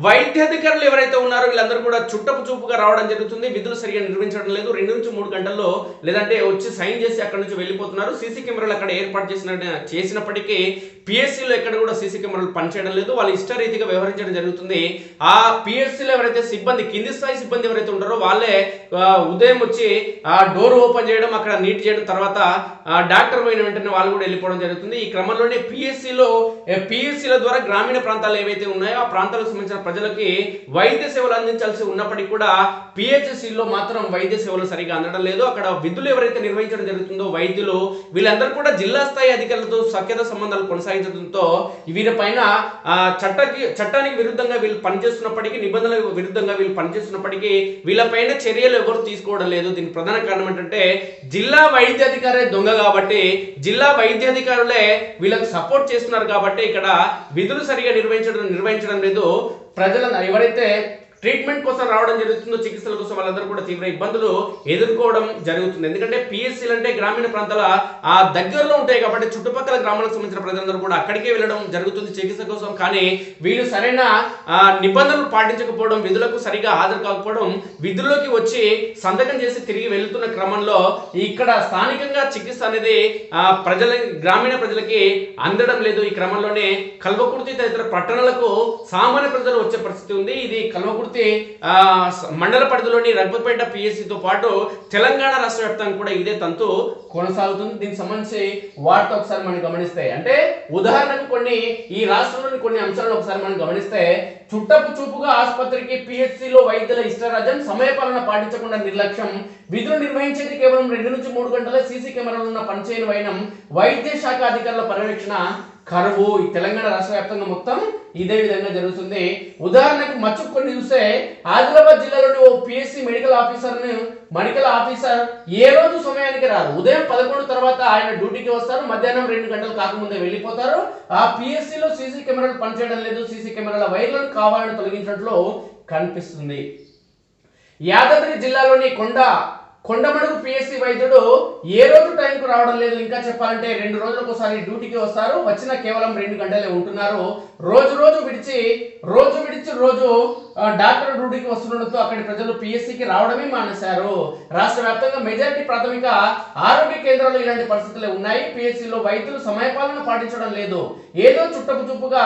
వైద్యాధికారులు ఎవరైతే ఉన్నారో వీళ్ళందరూ కూడా చుట్టపు చూపుగా రావడం జరుగుతుంది. విధులు సరిగా నిర్వహించడం లేదు. 2 నుంచి 3 గంటల్లో లేదంటే వచ్చి సైన్ చేసి అక్కడ నుంచి వెళ్ళిపోతున్నారు. సీసీ కెమెరాలు అక్కడ ఏర్పాటు చేసినప్పటికీ పిఎస్సీలో ఎక్కడ కూడా సీసీ కెమెరాలు పనిచేయడం లేదు. వాళ్ళు ఇష్టరీతిగా వ్యవహరించడం జరుగుతుంది. ఆ పిఎస్సీలో ఎవరైతే సిబ్బంది, కింది స్థాయి సిబ్బంది ఎవరైతే ఉంటారో వాళ్ళే ఉదయం వచ్చి ఆ డోర్ ఓపెన్ చేయడం, అక్కడ నీట్ చేయడం, తర్వాత డాక్టర్ పోయిన వెంటనే వాళ్ళు కూడా వెళ్ళిపోవడం జరుగుతుంది. ఈ క్రమంలోనే పిఎస్సీల ద్వారా గ్రామీణ ప్రాంతాలు ఏవైతే ఉన్నాయో ఆ ప్రాంతాలకు సంబంధించిన ప్రజలకి వైద్య సేవలు అందించాల్సి ఉన్నప్పటికీ కూడా పిహెచ్సిలో మాత్రం వైద్య సేవలు సరిగా అందడం లేదు. అక్కడ విధులు ఎవరైతే నిర్వహించడం జరుగుతుందో వైద్యులు వీళ్ళందరూ కూడా జిల్లా స్థాయి అధికారులతో సఖ్యత సంబంధాలు కొనసాగించడంతో వీరిపైన చట్టానికి విరుద్ధంగా వీళ్ళు పనిచేస్తున్నప్పటికీ, నిబంధనలకు విరుద్ధంగా వీళ్ళు పనిచేస్తున్నప్పటికీ వీళ్ళపైన చర్యలు ఎవరు తీసుకోవడం లేదు. దీనికి ప్రధాన కారణం ఏంటంటే జిల్లా వైద్యాధికారే దొంగ కాబట్టి, జిల్లా వైద్యాధికారులే వీళ్ళకి సపోర్ట్ చేస్తున్నారు కాబట్టి ఇక్కడ విధులు సరిగా నిర్వహించడం లేదు. ప్రజలను ఎవరైతే ట్రీట్మెంట్ కోసం రావడం జరుగుతుందో, చికిత్సల కోసం, వాళ్ళందరూ కూడా తీవ్ర ఇబ్బందులు ఎదుర్కోవడం జరుగుతుంది. ఎందుకంటే పిఎస్సీలు అంటే గ్రామీణ ప్రాంతాల ఆ దగ్గరలో ఉంటాయి కాబట్టి చుట్టుపక్కల గ్రామాలకు సంబంధించిన ప్రజలందరూ కూడా అక్కడికే వెళ్ళడం జరుగుతుంది చికిత్స కోసం. కానీ వీళ్ళు సరైన నిబంధనలు పాటించకపోవడం, విధులకు సరిగా హాజరు కాకపోవడం, విధుల్లోకి వచ్చి సంతకం చేసి తిరిగి వెళ్తున్న క్రమంలో ఇక్కడ స్థానికంగా చికిత్స అనేది గ్రామీణ ప్రజలకి అందడం లేదు. ఈ క్రమంలోనే కల్వకుర్తి తదితర పట్టణాలకు సామాన్య ప్రజలు వచ్చే పరిస్థితి ఉంది. ఇది కల్వకుర్తి మండల పరిధిలోని రఘుపతిపేట పిఎస్సితో పాటు తెలంగాణ రాష్ట్ర వ్యాప్తంగా కూడా ఇదే తంతు కొనసాగుతుంది. దీనికి సంబంధించి వాటితో ఒకసారి మనం గమనిస్తే, అంటే ఉదాహరణకు ఈ రాష్ట్రంలోని కొన్ని అంశాలను ఒకసారి మనం గమనిస్తే, చుట్టపు చూపుగా ఆసుపత్రికి పిహెచ్సిలో వైద్యుల ఇష్టరాజ్యం, సమయపాలన పాటించకుండా నిర్లక్ష్యం, విధులు నిర్వహించేది కేవలం 2 నుంచి 3 గంటల, సీసీ కెమెరాలు ఉన్న పనిచేయని వైనం, వైద్య శాఖ అధికారుల పర్యవేక్షణ కరువు. ఈ తెలంగాణ రాష్ట్ర వ్యాప్తంగా మొత్తం ఇదే విధంగా జరుగుతుంది. ఉదాహరణకు మచ్చుకు కొన్ని చూస్తే, ఆదిలాబాద్ జిల్లాలోని ఓ పిఎస్సి మెడికల్ ఆఫీసర్ ఏ రోజు సమయానికి రారు. ఉదయం 11 తర్వాత ఆయన డ్యూటీకి వస్తారు, మధ్యాహ్నం 2 గంటలు కాకముందే వెళ్ళిపోతారు. ఆ పిఎస్సిలో సీసీ కెమెరాలు పనిచేయడం లేదు. సీసీ కెమెరాల వైర్లను కావాలని తొలగించినట్లు కనిపిస్తుంది. యాదాద్రి జిల్లాలోని కొండమడుగు పిఎస్సి వైద్యుడు ఏ రోజు టైంకు రావడం లేదు. ఇంకా చెప్పాలంటే 2 రోజులకు ఒకసారి డ్యూటీకి వస్తారు, వచ్చిన కేవలం 2 గంటలే ఉంటున్నారు. రోజు విడిచి డాక్టర్ డ్యూటీకి వస్తుండడంతో అక్కడి ప్రజలు పిఎస్సికి రావడమే మానేశారు. రాష్ట్ర వ్యాప్తంగా మెజారిటీ ప్రాథమిక ఆరోగ్య కేంద్రాలు ఇలాంటి పరిస్థితులే ఉన్నాయి. పిఎస్సిలో వైద్యులు సమయపాలన పాటించడం లేదు. ఏదో చుట్టపు చూపుగా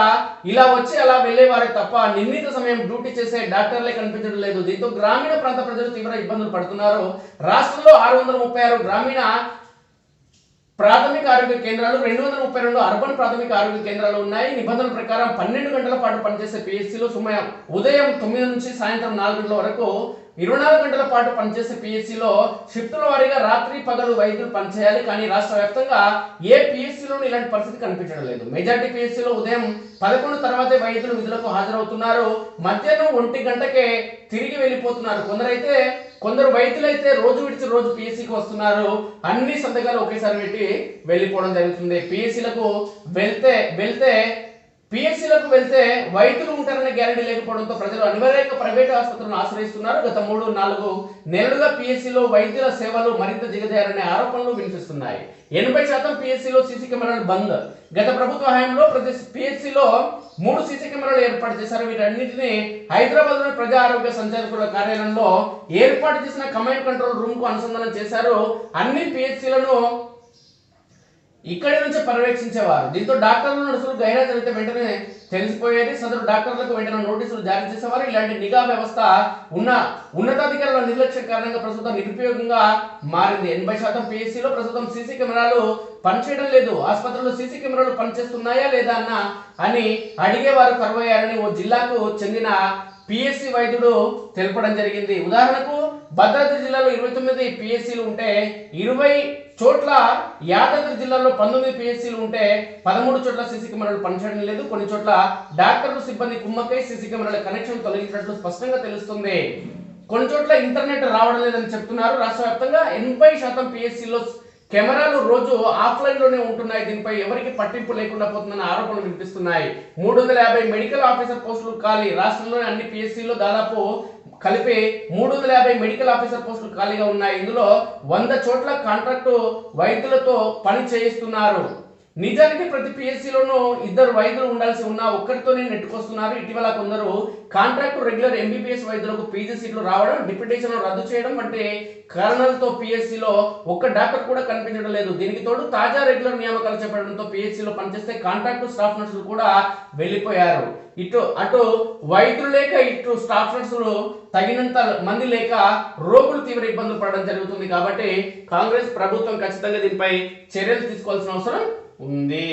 ఇలా వచ్చి అలా వెళ్లేవారే తప్ప నిర్ణీత సమయం డ్యూటీ చేసే డాక్టర్లే కనిపించడం లేదు. దీంతో గ్రామీణ ప్రాంత ప్రజలు తీవ్ర ఇబ్బందులు పడుతున్నారు. రాష్ట్రంలో 636 గ్రామీణ ప్రాథమిక ఆరోగ్య కేంద్రాలు, 232 అర్బన్ ప్రాథమిక ఆరోగ్య కేంద్రాలు ఉన్నాయి. నిబంధనల ప్రకారం 12 గంటల పాటు పనిచేసే పిఎస్సిలో ఉదయం 9 నుంచి సాయంత్రం 4 గంటల వరకు 24 గంటల పాటు పనిచేసే పిఎస్సిలో షిఫ్టుల వారీగా రాత్రి పగలు వైద్యులు పనిచేయాలి. కానీ రాష్ట్ర వ్యాప్తంగా ఏ పిఎస్సిలోనూ ఇలాంటి పరిస్థితి కనిపించడం లేదు. మెజార్టీ పిఎస్సిలో ఉదయం 11 తర్వాతే వైద్యులు విధులకు హాజరవుతున్నారు. మధ్యాహ్నం 1 గంటకే తిరిగి వెళ్ళిపోతున్నారు. కొందరు వైద్యులైతే రోజు విడిచి రోజు పిఎస్సికి వస్తున్నారు. అన్ని సంతకాలు ఒకేసారి పెట్టి వెళ్ళిపోవడం జరుగుతుంది. పిఎస్సిలకు వెళ్తే వైద్యులు ఉంటారనే గ్యారెంటీ లేకపోవడంతో ప్రజలు అనివార్యంగా ప్రైవేట్ ఆసుపత్రులను ఆశ్రయిస్తున్నారు. గత 3-4 నెలలుగా పిఎస్సిలో వైద్యుల సేవలు మరింత దిగజారనే ఆరోపణలు వినిపిస్తున్నాయి. 80% పిఎస్సిలో సీసీ కెమెరాలు బంద్. గత ప్రభుత్వ హయాంలో ప్రతి పిఎస్సిలో 3 సీసీ కెమెరాలు ఏర్పాటు చేశారు. వీటన్నింటినీ హైదరాబాద్లోని ప్రజా ఆరోగ్య సంచాలకుల కార్యాలయంలో ఏర్పాటు చేసిన కమాండ్ కంట్రోల్ రూమ్ కు అనుసంధానం చేశారు. అన్ని పిఎస్సిలను ఇక్కడి నుంచి పర్యవేక్షించేవారు. దీంతో డాక్టర్లు, నర్సులు గైరా జరిగితే వెంటనే తెలిసిపోయేది. సదరు డాక్టర్లకు వెంటనే నోటీసులు జారీ చేసేవారు. ఇలాంటి నిఘా వ్యవస్థ ఉన్నతాధికారుల నిర్లక్ష్యం కారణంగా ప్రస్తుతం నిరుపయోగంగా మారింది. 80% పిఎస్సిలో ప్రస్తుతం సీసీ కెమెరాలు పనిచేయడం లేదు. ఆసుపత్రుల్లో సీసీ కెమెరాలు పనిచేస్తున్నాయా లేదా అని అడిగేవారు కరువయ్యారని ఓ జిల్లాకు చెందిన పిఎస్సి వైద్యుడు తెలపడం జరిగింది. ఉదాహరణకు భద్రాద్రి జిల్లాలో 29 పిఎస్సిలు ఉంటే 20 చోట్ల, యాదాద్రి జిల్లాలో 19 పిఎస్సిలు ఉంటే 13 చోట్ల సీసీ కెమెరాలు పనిచేయడం లేదు. కొన్ని చోట్ల డాక్టర్లు సిబ్బంది కుమ్మక్కై సీసీ కెమెరాల కనెక్షన్ తొలగించినట్లు స్పష్టంగా తెలుస్తుంది. కొన్ని చోట్ల ఇంటర్నెట్ రావడం లేదని చెప్తున్నారు. రాష్ట్ర వ్యాప్తంగా 80% పిఎస్సిలో కెమెరాలు రోజు ఆఫ్లైన్ లోనే ఉంటున్నాయి. దీనిపై ఎవరికి పట్టింపు లేకుండా పోతుందన్న ఆరోపణలు వినిపిస్తున్నాయి. 350 మెడికల్ ఆఫీసర్ పోస్టులు ఖాళీ. రాష్ట్రంలోని అన్ని పిఎస్సిలో దాదాపు కలిపి 350 మెడికల్ ఆఫీసర్ పోస్టులు ఖాళీగా ఉన్నాయి. ఇందులో 100 చోట్ల కాంట్రాక్టు వైద్యులతో పని చేయిస్తున్నారు. నిజానికి ప్రతి పిఎస్సిలోనూ ఇద్దరు వైద్యులు ఉండాల్సి ఉన్నా ఒక్కరితోనే నెట్టుకొస్తున్నారు. ఇటీవల కొందరు కాంట్రాక్ట్ రెగ్యులర్ ఎంబీబీఎస్ వైద్యులకు పీజీ సీట్లు రావడం, డిప్యూటేషన్ రద్దు చేయడం వంటి కారణాలతో పిఎస్సిలో ఒక్క డాక్టర్ కూడా కనిపించడం లేదు. దీనికి తోడు తాజా రెగ్యులర్ నియామకాలు చేపట్టడంతో పిఎస్సిలో పనిచేస్తే కాంట్రాక్ట్ స్టాఫ్ నర్సులు కూడా వెళ్ళిపోయారు. అటు వైద్యులు లేక ఇటు స్టాఫ్ నర్సులు తగినంత మంది లేక రోగులు తీవ్ర ఇబ్బందులు పడడం జరుగుతుంది. కాబట్టి కాంగ్రెస్ ప్రభుత్వం ఖచ్చితంగా దీనిపై చర్యలు తీసుకోవాల్సిన అవసరం ఉంది.